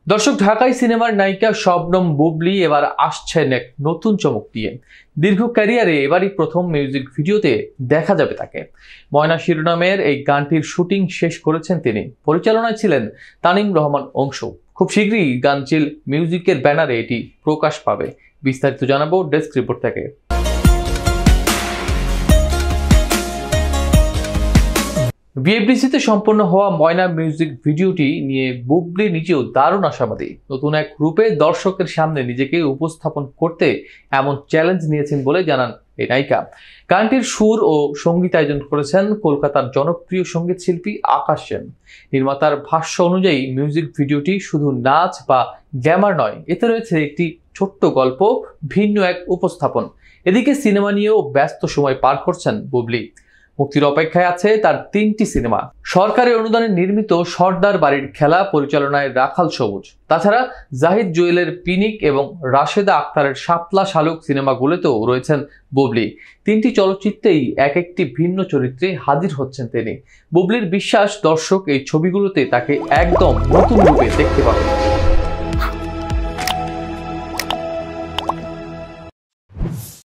দর্শক, ঢাকাই সিনেমার নায়িকা শবনম বুবলি এবার আসছেন এক নতুন চমক দিয়ে। দীর্ঘ ক্যারিয়ারে এবারই প্রথম মিউজিক ভিডিওতে দেখা যাবে তাকে। ময়না শিরোনামের এই গানটির শুটিং শেষ করেছেন তিনি। পরিচালনায় ছিলেন তানিম রহমান অংশু। খুব শীঘ্রই গানচিল মিউজিকের ব্যানারে এটি প্রকাশ পাবে। বিস্তারিত জানাবো ডেস্ক রিপোর্ট থেকে। বিএফডিসিতে সম্পন্ন হওয়া ময়না মিউজিক ভিডিওটি নিয়ে বুবলি নিজেও দারুণ আশাবাদী। নতুন এক রূপে দর্শকের সামনে নিজেকে উপস্থাপন করতে এমন চ্যালেঞ্জ নিয়েছেন বলে জানান এই নায়িকা। গানটির সুর ও সঙ্গীতায়োজন করেছেন কলকাতার জনপ্রিয় সঙ্গীত শিল্পী আকাশ সেন। নির্মাতার ভাষ্য অনুযায়ী মিউজিক ভিডিওটি শুধু নাচ বা গ্ল্যামার নয়, এতে রয়েছে একটি ছোট্ট গল্প, ভিন্ন এক উপস্থাপন। এদিকে সিনেমা নিয়েও ব্যস্ত সময় পার করছেন বুবলি। মুক্তির অপেক্ষায় আছে তার 3টি সিনেমা। সরকারি অনুদানে নির্মিত সর্দার বাড়ির খেলা পরিচালনায় রাখাল সবুজ, তাছাড়া জাহিদ জুয়েলের পিনিক এবং রাশেদা আক্তারের শাপলা শালুক সিনেমাগুলোতেও রয়েছেন বুবলি। 3টি চলচ্চিত্রেই এক একটি ভিন্ন চরিত্রে হাজির হচ্ছেন তিনি। বুবলির বিশ্বাস, দর্শক এই ছবিগুলোতে তাকে একদম নতুন রূপে দেখতে পাবেন।